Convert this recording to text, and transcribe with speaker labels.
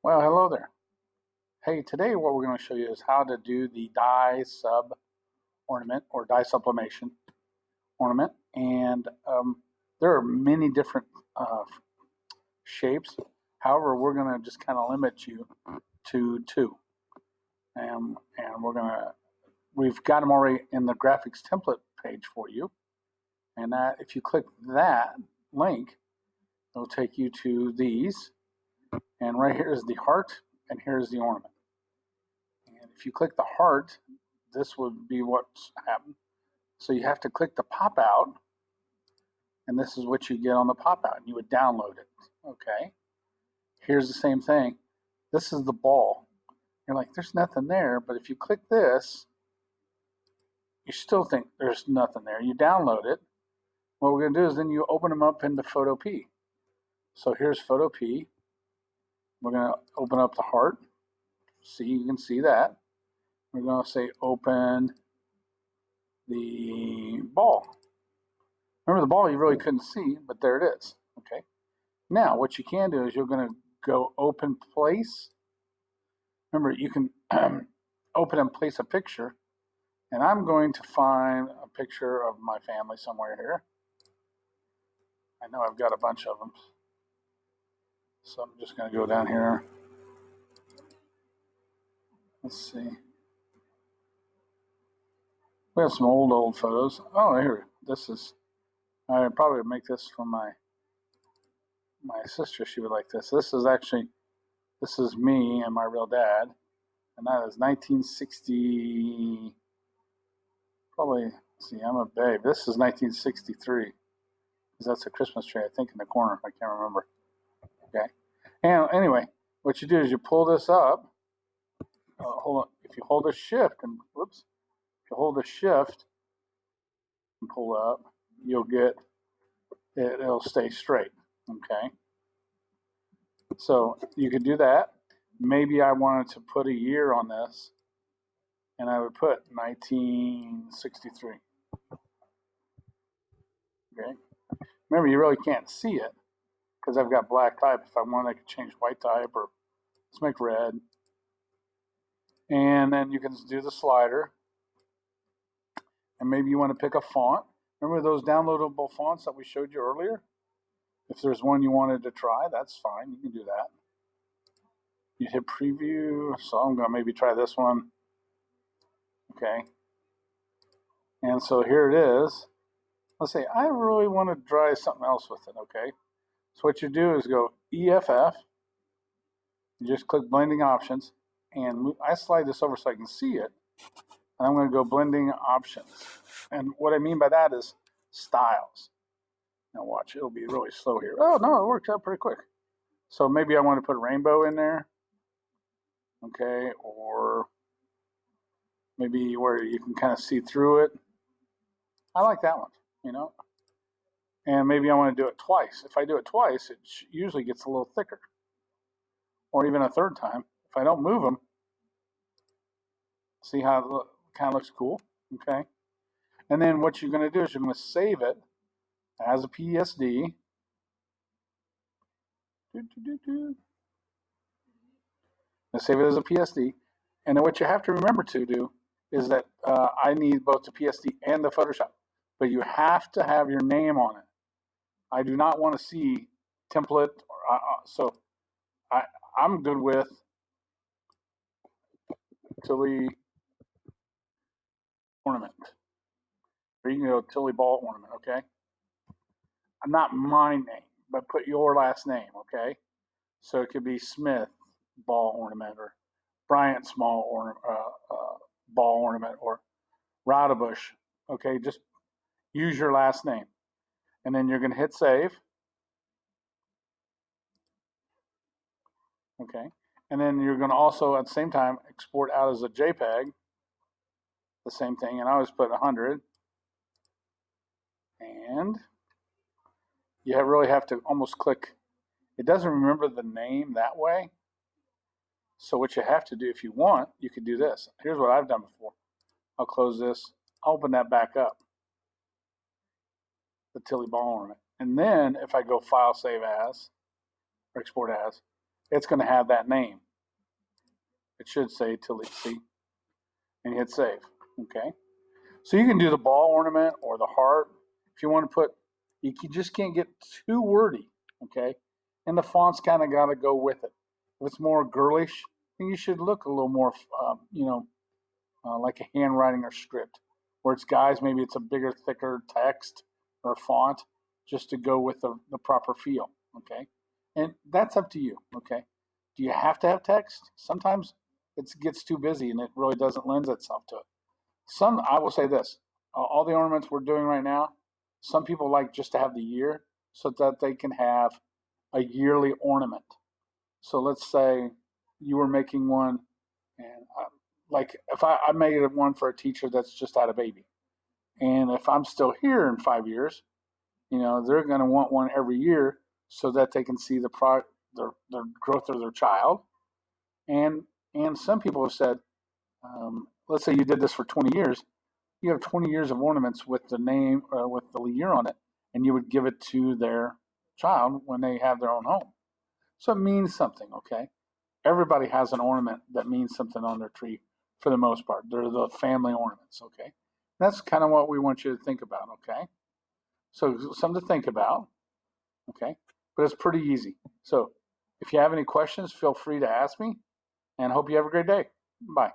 Speaker 1: Well, hello there. Hey, today what we're going to show you is how to do the Dye Sub Ornament or dye sublimation ornament. And there are many different shapes. However, we're going to just kind of limit you to two. And we've got them already in the graphics template page for you. And that, if you click that link, it'll take you to these. And right here is the heart, and here's the ornament. And if you click the heart, this would be what's happened. So you have to click the pop out, and this is what you get on the pop out. And you would download it. Okay. Here's the same thing. This is the ball. You're like, there's nothing there, but if you click this, you still think there's nothing there. You download it. What we're going to do is then you open them up into Photopea. So here's Photopea. We're going to open up the heart. See, you can see that. We're going to say open the ball. Remember, the ball you really couldn't see, but there it is. Okay. Now, what you can do is you're going to go open place. Remember, you can open and place a picture. And I'm going to find a picture of my family somewhere here. I know I've got a bunch of them. So I'm just going to go down here. Let's see. We have some old photos. Oh, here. This is, I probably would make this from my sister. She would like this. This is me and my real dad. And that is 1960, probably, see, I'm a babe. This is 1963. Because that's a Christmas tree, I think, in the corner. I can't remember. Okay. And anyway, what you do is you pull this up. Hold on. If you hold a shift and whoops, if you hold a shift and pull up, you'll get it. It'll stay straight. Okay. So you could do that. Maybe I wanted to put a year on this, and I would put 1963. Okay. Remember, you really can't see it because I've got black type. If I wanted, I could change white type or let's make red. And then you can do the slider. And maybe you want to pick a font. Remember those downloadable fonts that we showed you earlier? If there's one you wanted to try, that's fine. You can do that. You hit preview. So I'm going to maybe try this one. Okay. And so here it is. Let's say I really want to try something else with it. Okay. So what you do is go EFF. You just click blending options. And I slide this over so I can see it. And I'm going to go blending options. And what I mean by that is styles. Now watch, it'll be really slow here. Oh, no, it works out pretty quick. So maybe I want to put rainbow in there. Okay, or maybe where you can kind of see through it. I like that one, you know. And maybe I want to do it twice. If I do it twice, it usually gets a little thicker. Or even a third time. If I don't move them, see how it kind of looks cool, okay? And then what you're going to do is you're going to save it as a PSD. And save it as a PSD. And then what you have to remember to do is that I need both the PSD and the Photoshop. But you have to have your name on it. I do not want to see template. So I'm good with Tilly Ornament. Or you can go Tilly Ball Ornament, okay? Not my name, but put your last name, okay? So it could be Smith Ball Ornament or Bryant Small Ball Ornament or Rodabush, okay? Just use your last name. And then you're going to hit save. Okay. And then you're going to also, at the same time, export out as a JPEG. The same thing. And I always put 100. And you really have to almost click. It doesn't remember the name that way. So what you have to do, if you want, you could do this. Here's what I've done before. I'll close this. I'll open that back up. The Tilly Ball Ornament. And then if I go File, Save As, or Export As, it's going to have that name. It should say see, and hit save. Okay. So you can do the ball ornament or the heart. If you want to put, you just can't get too wordy. Okay. And the font's kind of got to go with it. If it's more girlish, then you should look a little more, like a handwriting or script. Where it's guys, maybe it's a bigger, thicker text or font just to go with the proper feel. Okay. And that's up to you. Okay. Do you have to have text? Sometimes it gets too busy and it really doesn't lend itself to it. I will say this, all the ornaments we're doing right now, some people like just to have the year so that they can have a yearly ornament. So let's say you were making one, and like if I made one for a teacher that's just had a baby, and if I'm still here in 5 years, they're going to want one every year so that they can see their growth of their child. And some people have said, let's say you did this for 20 years, you have 20 years of ornaments with the name with the year on it, and you would give it to their child when they have their own home. So it means something, okay? Everybody has an ornament that means something on their tree for the most part. They're the family ornaments, okay? That's kind of what we want you to think about, okay? So something to think about, okay? But it's pretty easy. So if you have any questions, feel free to ask me, and hope you have a great day. Bye.